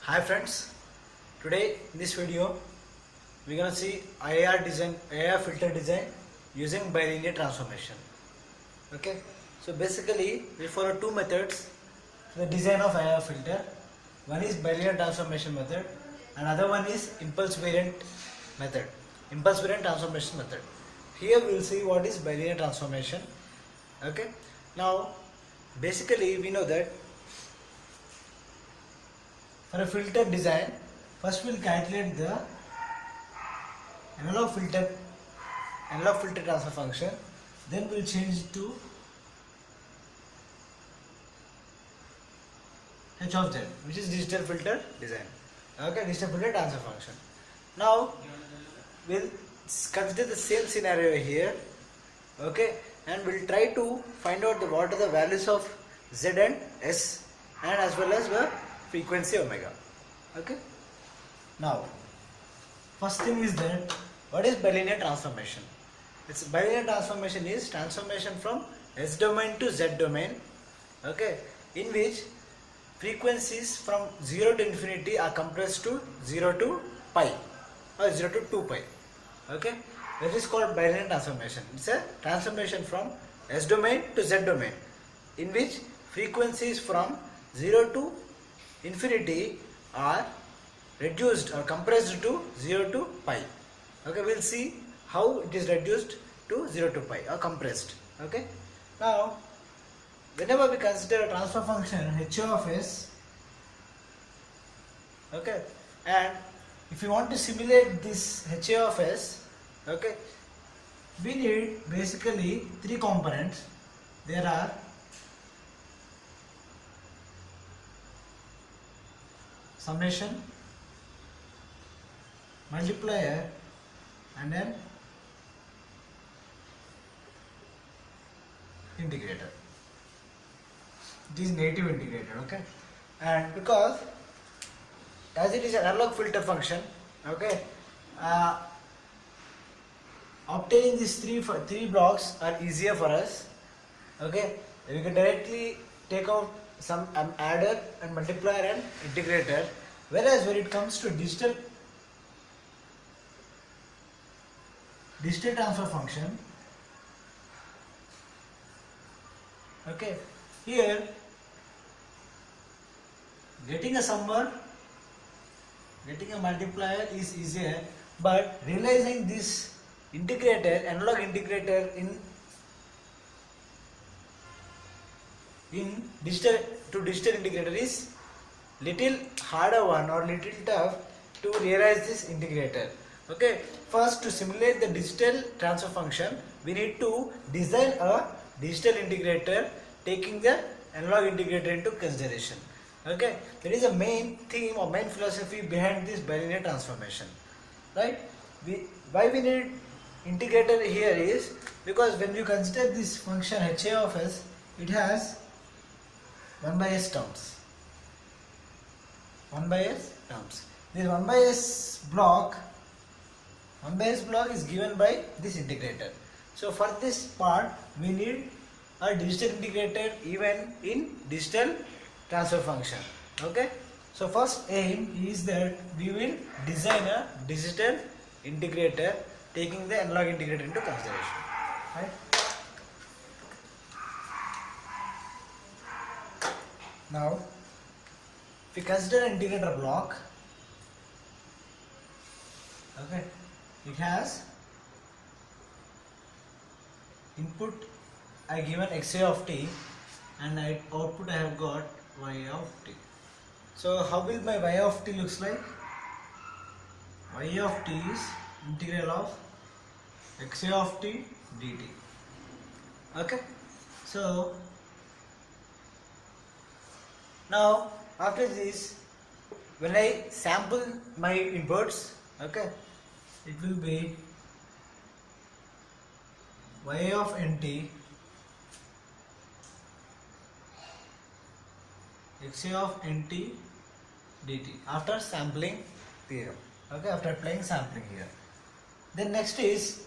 Hi friends, today in this video we're gonna see IR filter design using bilinear transformation. Okay, so basically we follow two methods for the design of IR filter. One is bilinear transformation method, and other one is impulse variant transformation method. Here we will see what is bilinear transformation. Okay, now basically we know that for a filter design, first we'll calculate the analog filter transfer function, then we'll change it to h of z, which is digital filter design. Okay, digital filter transfer function. Now we'll consider the same scenario here. Okay, and we'll try to find out what are the values of z and s, and as well as the frequency omega. Okay, now first thing is that what is bilinear transformation? Its bilinear transformation is transformation from s domain to z domain, okay, in which frequencies from 0 to infinity are compressed to 0 to pi or 0 to 2 pi. Okay, that is called bilinear transformation. It's a transformation from s domain to z domain in which frequencies from 0 to infinity are reduced or compressed to 0 to pi. Okay, we'll see how it is reduced to 0 to pi or compressed. Okay, now whenever we consider a transfer function h of s, okay, and if you want to simulate this h of s, okay, we need basically three components. There are summation, multiplier, and then integrator. It is native integrator. Okay, and because as it is an analog filter function, okay, obtaining these three blocks are easier for us. Okay, we can directly take out some adder and multiplier and integrator, whereas when it comes to digital transfer function, okay, here getting a summer, getting a multiplier is easier, but realizing this integrator, analog integrator in digital to digital integrator is little harder one or little tough to realize this integrator. Okay, first to simulate the digital transfer function, we need to design a digital integrator taking the analog integrator into consideration. Okay, that is a main theme or main philosophy behind this bilinear transformation, right? Why we need integrator here is because when you consider this function h of s, it has 1 by s terms. 1 by s terms. This 1 by s block is given by this integrator. So for this part, we need a digital integrator even in digital transfer function. Okay. So first aim is that we will design a digital integrator taking the analog integrator into consideration. Right. Now, if we consider an integrator block, okay, it has input I given xa of t, and output I have got y of t. So how will my y of t looks like? Y of t is integral of xa of t dt. Okay, so now after this, when I sample my inputs, okay, it will be y of nt xa of nt dt after sampling theorem. Okay, after applying sampling here. Then next is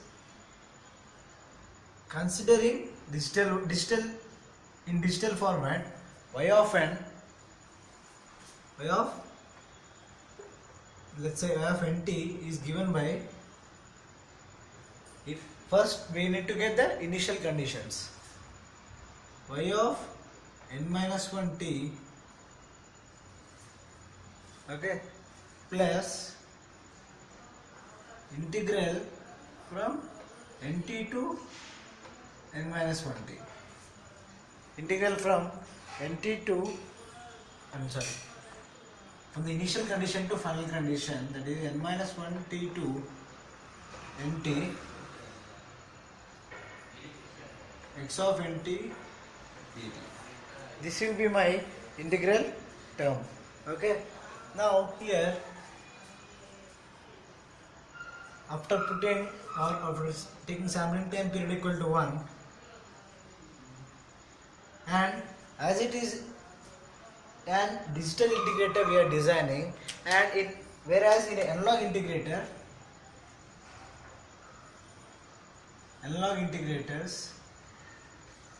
considering digital format y of n y of let's say y of nt is given by, if first we need to get the initial conditions, y of n minus 1 t, okay, plus integral from nt to n minus 1 t, integral from nt to, I'm sorry, from the initial condition to final condition, that is n minus 1 t to nt x of nt dt. This will be my integral term. Okay. Now here, after putting or after taking sampling time period equal to 1, and as it is an digital integrator we are designing, and in whereas in analog integrators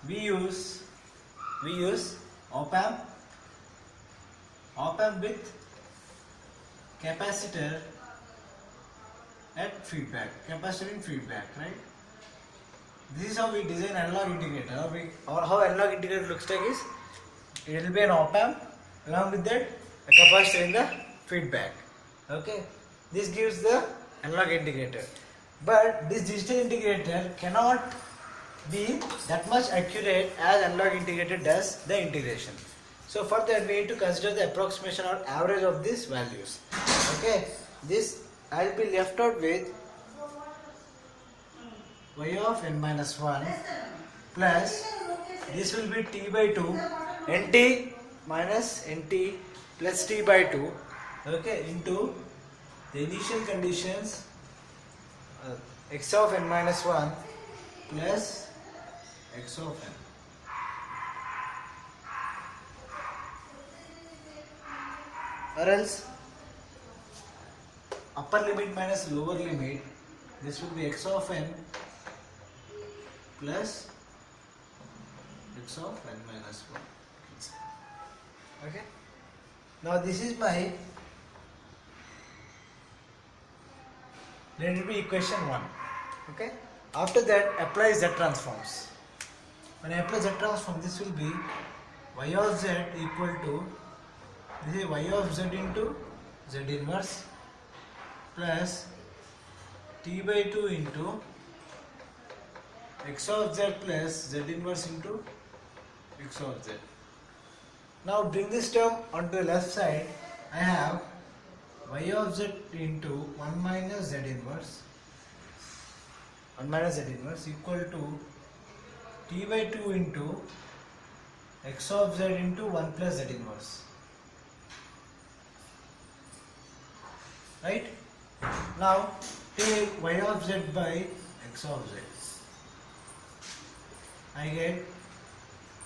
we use op amp with capacitor at feedback, capacitor in feedback, right? This is how we design analog integrator. Or how analog integrator looks like is, it will be an op amp along with that a capacitor in the feedback. Okay, this gives the analog integrator. But this digital integrator cannot be that much accurate as analog integrator does the integration. So for that we need to consider the approximation or average of these values. Okay, this I will be left out with y of n minus 1 plus, this will be t by 2 nt minus nt plus t by 2, okay, into the initial conditions x of n minus 1 plus x of n. Or else upper limit minus lower limit, this will be x of n plus x of n minus 1. Okay. Now this is my, let it be equation 1. Okay. After that apply z transforms. When I apply z transform, this will be y of z equal to, this is y of z into z inverse plus t by 2 into x of z plus z inverse into x of z. Now bring this term onto the left side. I have y of z into 1 minus z inverse equal to t by 2 into x of z into 1 plus z inverse. Right? Now take y of z by x of z. I get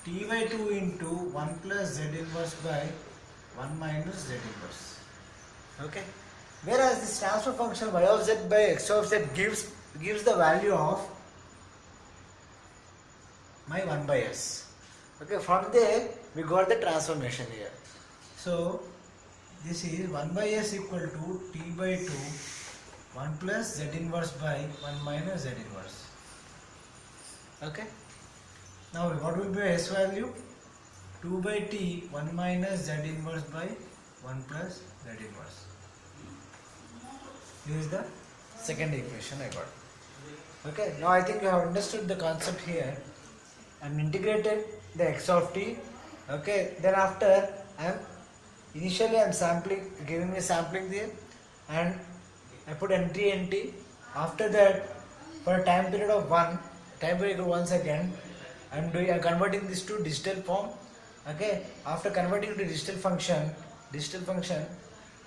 t by 2 into 1 plus z inverse by 1 minus z inverse. Okay. Whereas this transfer function y of z by x of z gives the value of my 1 by s. Okay. From there we got the transformation here. So this is 1 by s equal to t by 2 1 plus z inverse by 1 minus z inverse. Okay. Now what will be s value? 2 by t 1 minus z inverse by 1 plus z inverse. This is the second equation I got. Okay. Now I think you have understood the concept here. I am integrated the x of t. Okay. Then after initially I am sampling, giving me sampling there, and I put nt. After that, for a time period of 1 second, I'm converting this to digital form. Okay. After converting to digital function,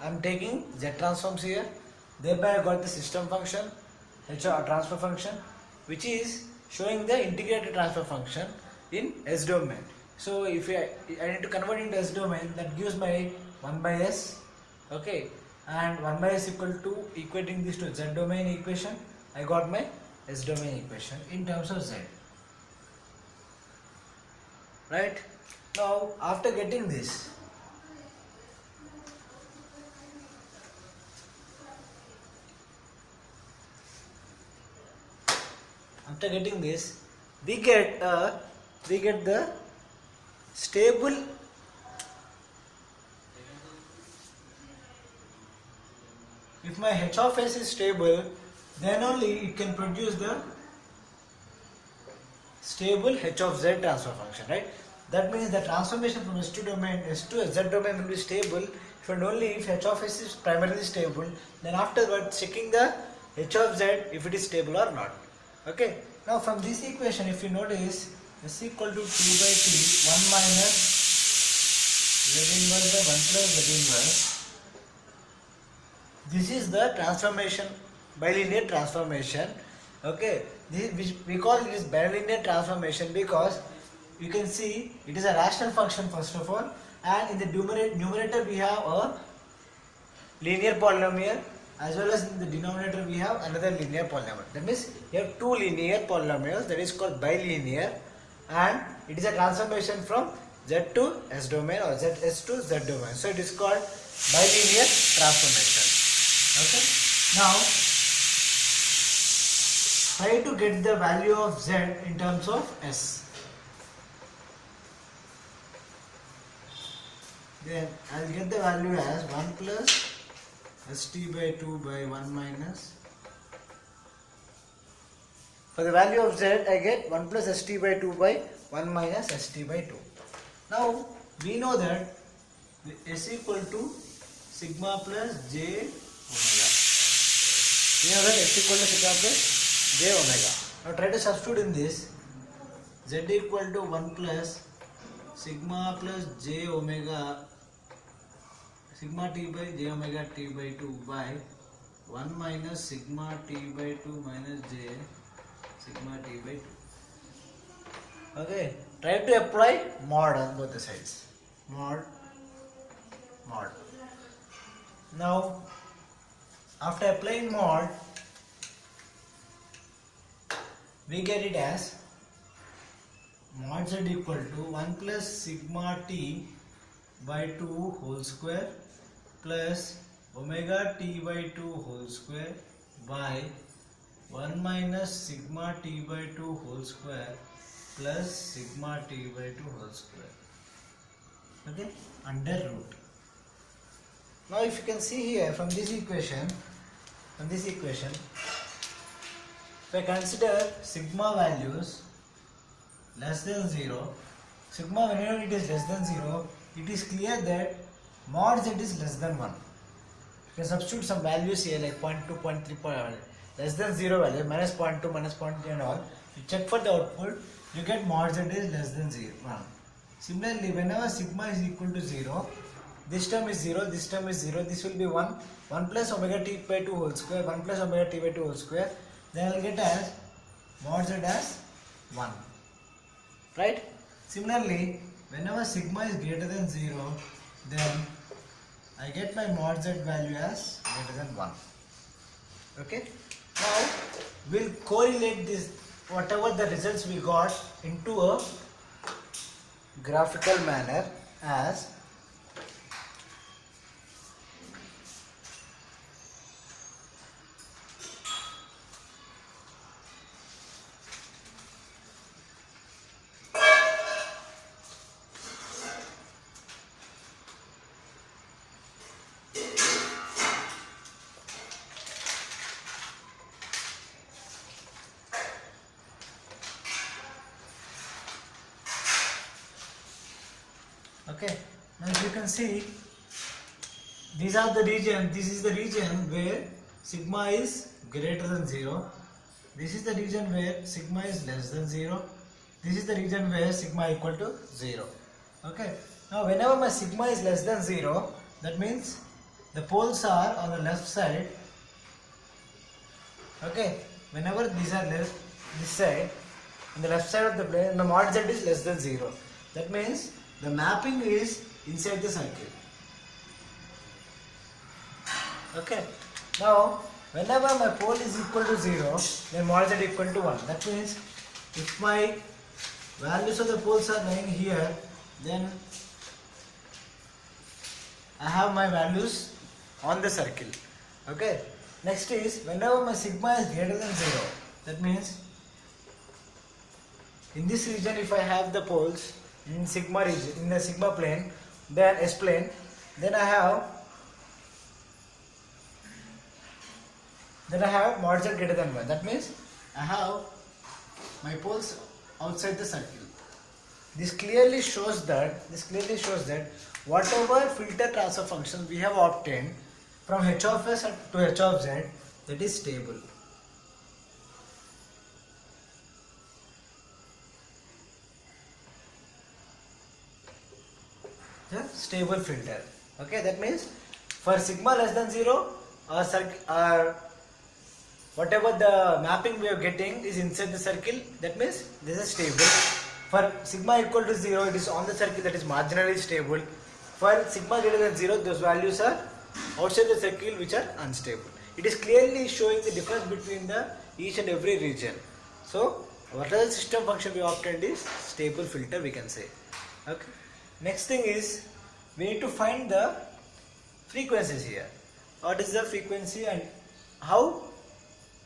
I'm taking z transforms here. Thereby I got the system function, transfer function, which is showing the integrated transfer function in S domain. So if I need to convert into S domain, that gives my 1 by s. Okay. And 1 by s equal to, equating this to z domain equation, I got my S domain equation in terms of z. Right? Now after getting this, After getting this, we get the stable. If my h of s is stable, then only it can produce the stable h of z transfer function, right? That means the transformation from S2 domain, S2 Z domain will be stable if and only if h of s is primarily stable. Then afterwards checking the h of z if it is stable or not. Okay. Now from this equation, if you notice, s equal to 2 by 3, 1 minus z inverse by 1 plus z inverse. This is the transformation, bilinear transformation. Okay, this, which we call it is bilinear transformation because you can see it is a rational function first of all, and in the numerator we have a linear polynomial, as well as in the denominator we have another linear polynomial. That means you have two linear polynomials, that is called bilinear, and it is a transformation from z to s domain or s to z domain. So it is called bilinear transformation. Okay. Now try to get the value of z in terms of s. Then I will get the value as 1 plus st by 2 by 1 minus. For the value of z, I get 1 plus st by 2 by 1 minus st by 2. Now we know that s equal to sigma plus j omega. We know that s equal to sigma plus j omega. Now try to substitute in this. Z equal to 1 plus sigma plus j omega, sigma t by j omega t by 2 by 1 minus sigma t by 2 minus j sigma t by 2. Okay, try to apply mod on both the sides. Mod. Now after applying mod, we get it as mod z equal to 1 plus sigma t by 2 whole square plus omega t by 2 whole square by 1 minus sigma t by 2 whole square plus sigma t by 2 whole square. Okay, under root. Now if you can see here from this equation, if I consider sigma values less than 0, sigma whenever it is less than 0, it is clear that mod z is less than 1. You can substitute some values here like 0.2, 0.3, less than 0 value, minus 0.2, minus 0.3 and all. You check for the output, you get mod z is less than 1. Similarly, whenever sigma is equal to 0, this term is 0, this term is 0, this will be 1, 1 plus omega t by 2 whole square, 1 plus omega t by 2 whole square, then I will get as mod z as 1. Right? Similarly, whenever sigma is greater than 0, then I get my mod z value as greater than 1. Okay? Now, we'll correlate this, whatever the results we got, into a graphical manner as okay. Now as you can see, these are the region. This is the region where sigma is greater than 0. This is the region where sigma is less than 0. This is the region where sigma equal to 0. Okay. Now whenever my sigma is less than 0, that means the poles are on the left side. Okay. Whenever these are left, this side, on the left side of the plane, the mod z is less than 0. That means the mapping is inside the circle. Okay. Now, whenever my pole is equal to 0, then mod z equal to 1. That means if my values of the poles are lying here, then I have my values on the circle. Okay. Next is whenever my sigma is greater than 0, that means In this region, if I have the poles in sigma region, in the sigma plane, then S plane, then I have mod z greater than 1. That means I have my poles outside the circle. This clearly shows that whatever filter transfer function we have obtained from h of s to h of z, that is stable. The stable filter. Okay, that means for sigma less than 0 or whatever the mapping we are getting is inside the circle, that means this is stable. For sigma equal to 0, it is on the circle, that is marginally stable. For sigma greater than 0, those values are outside the circle, which are unstable. It is clearly showing the difference between the each and every region. So whatever the system function we obtained is stable filter, we can say. Okay. Next thing is we need to find the frequencies here. What is the frequency and how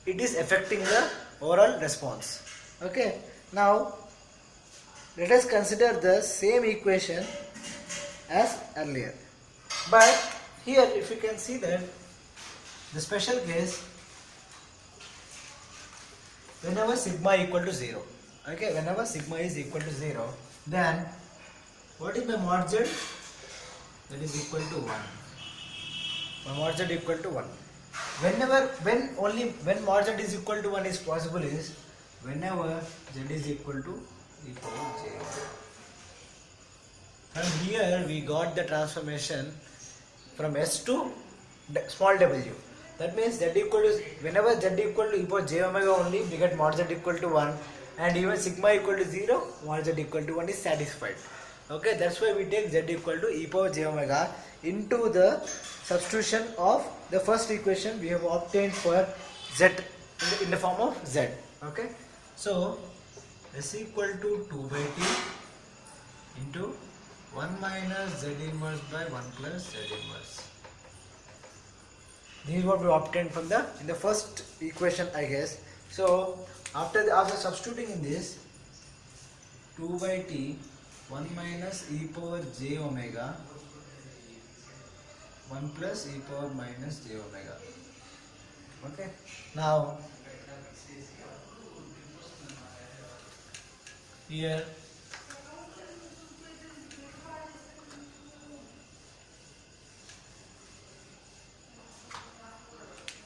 it is affecting the overall response. Okay. Now let us consider the same equation as earlier. But here if you can see that the special case, whenever sigma equal to 0, okay, whenever sigma is equal to 0, then what is my mod z? That is equal to 1. My mod z equal to 1. When mod z is equal to 1 is possible is whenever z is equal to e power j. From here we got the transformation from s to small w. That means z equal to, whenever z equal to e power j omega only, we get mod z equal to 1, and even sigma equal to 0, mod z equal to 1 is satisfied. Okay, that's why we take z equal to e power j omega into the substitution of the first equation we have obtained for z in the form of z. Okay, so s equal to 2 by t into 1 minus z inverse by 1 plus z inverse. This is what we obtained from in the first equation, I guess. So after substituting in this, 2 by t 1 minus e power j omega 1 plus e power minus j omega. Okay. Now here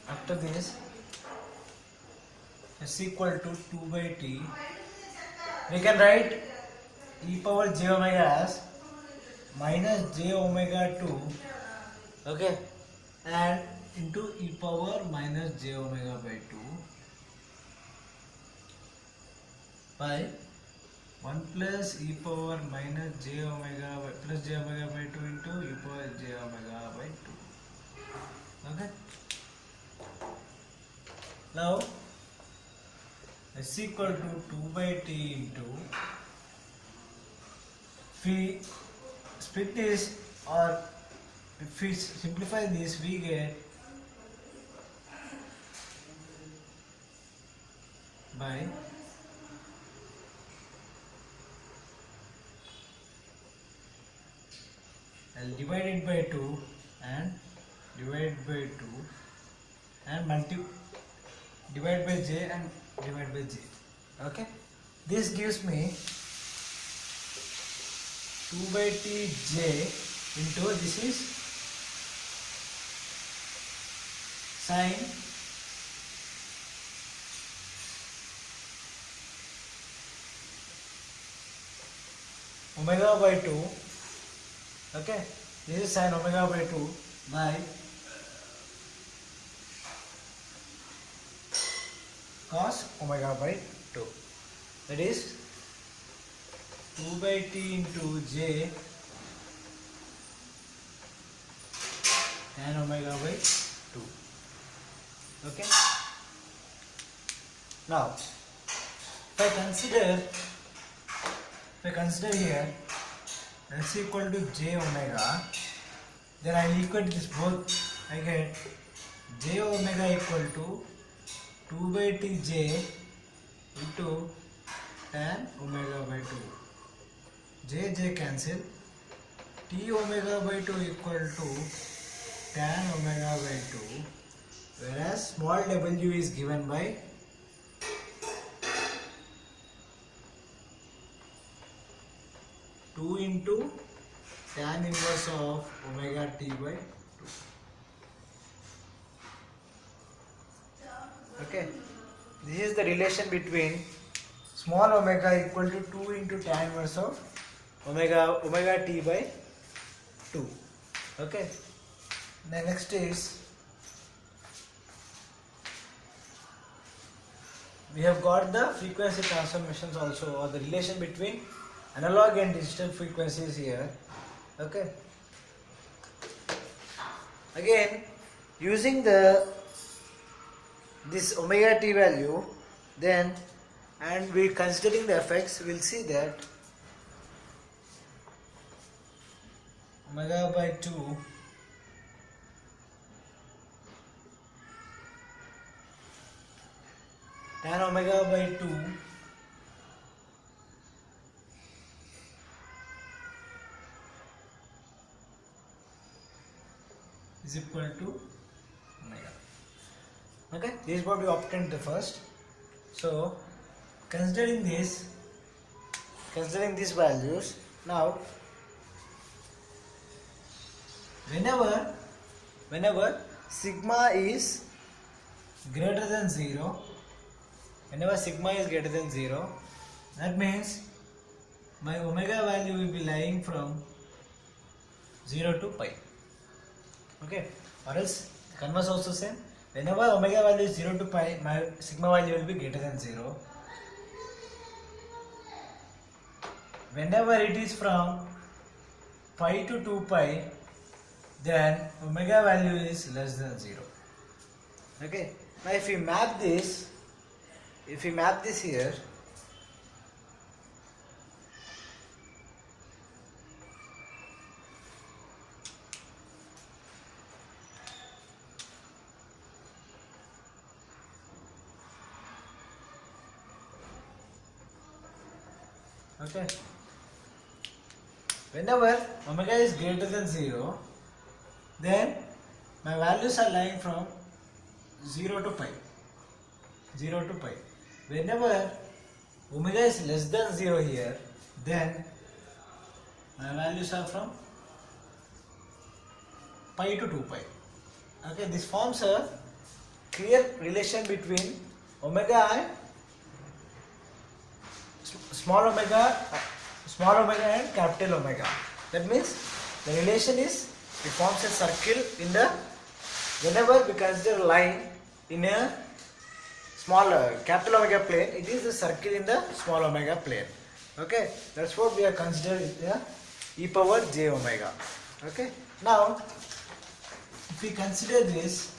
after this, s equal to 2 by t, we can write e power j omega as minus j omega 2, okay, and into e power minus j omega by 2 by 1 plus e power minus j omega by, plus j omega by 2 into e power j omega by 2. Okay. Now s equal to 2 by t into, if we split this or if we simplify this, we get by I'll divide it by 2 and divide by 2 and divide by j and divide by j. Okay, this gives me 2 by t j into, this is sine omega by 2. Okay, this is sine omega by 2 by cos omega by 2. That is 2 by t into j tan omega by 2. Okay. Now, if I consider here s equal to j omega, then I equate this both. I get j omega equal to 2 by t j into tan omega by 2. J cancel. T omega by 2 equal to tan omega by 2, whereas small w is given by 2 into tan inverse of omega t by 2. Okay, this is the relation between small omega equal to 2 into tan inverse of omega t by 2. Okay, the next is we have got the frequency transformations also, or the relation between analog and digital frequencies here. Okay, again using this omega t value, then and we considering the effects, we'll see that omega by 2 tan omega by 2 is equal to omega. Okay, this is what we obtained the first. So considering these values, now whenever sigma is greater than 0, that means my omega value will be lying from 0 to pi. Okay, or else converse also same. Whenever omega value is 0 to pi, my sigma value will be greater than 0. Whenever it is from pi to 2 pi, then omega value is less than 0. Okay, now if we map this here, okay, whenever omega is greater than 0, then my values are lying from 0 to pi. Whenever omega is less than 0 here, then my values are from pi to 2 pi. Okay, this forms a clear relation between omega and small omega and capital omega. That means the relation is, it forms a circle in the, whenever we consider a line in a small capital omega plane, it is a circle in the small omega plane. Okay, that's what we are considering the e power j omega. Okay, now if we consider this,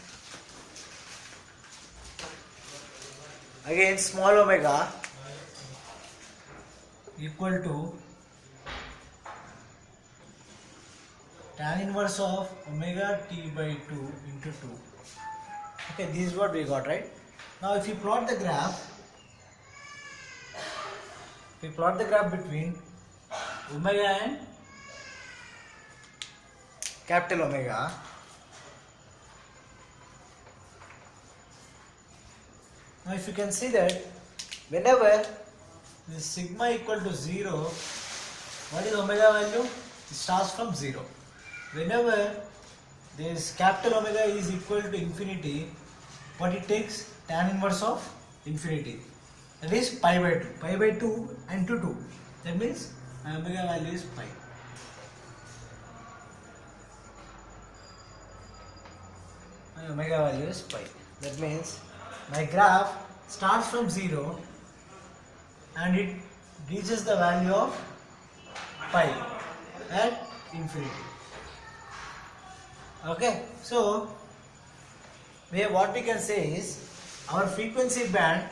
again small omega equal to tan inverse of omega t by 2 into 2. Okay, this is what we got, right? Now if you plot the graph, between omega and capital omega, now if you can see that whenever the sigma equal to 0, what is omega value? It starts from 0. Whenever this capital omega is equal to infinity, what it takes? Tan inverse of infinity. That is pi by 2. Pi by 2 and to 2. That means my omega value is pi. My omega value is pi. That means my graph starts from 0 and it reaches the value of pi at infinity. Okay, so what we can say is our frequency band,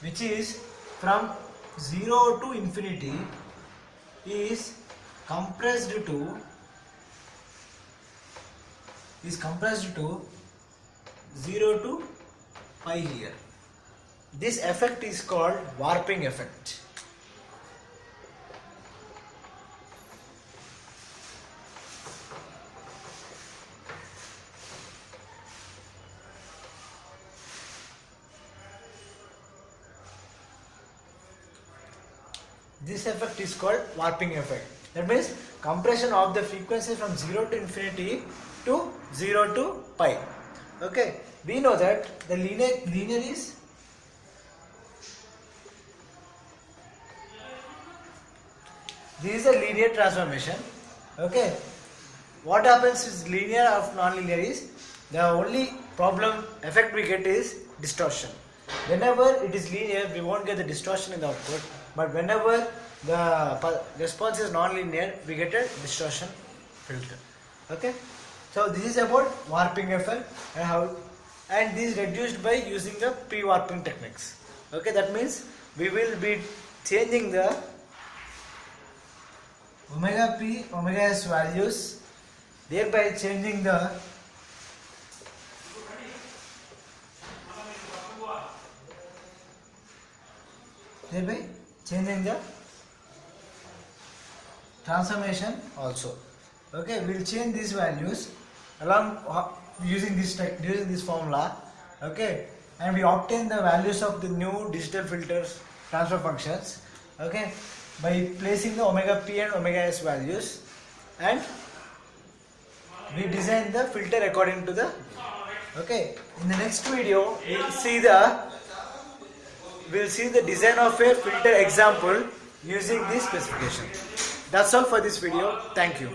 which is from 0 to infinity, is compressed to 0 to pi here. This effect is called warping effect. this effect is called warping effect. That means compression of the frequency from 0 to infinity to 0 to pi. Okay, we know that the linear is this is a linear transformation. Okay, what happens is linear of non-linear is the only problem effect we get is distortion. Whenever it is linear, we won't get the distortion in the output, but whenever the response is non-linear, we get a distortion filter. Okay, so this is about warping effect and how, and this is reduced by using the pre-warping techniques. Okay, that means we will be changing the omega p, omega s values, thereby changing the transformation also. Okay, we will change these values along using this formula. Okay, and we obtain the values of the new digital filters transfer functions. Okay, by placing the omega p and omega s values, and we design the filter according to the. Okay, in the next video we'll see the design of a filter example using this specification. That's all for this video. Thank you.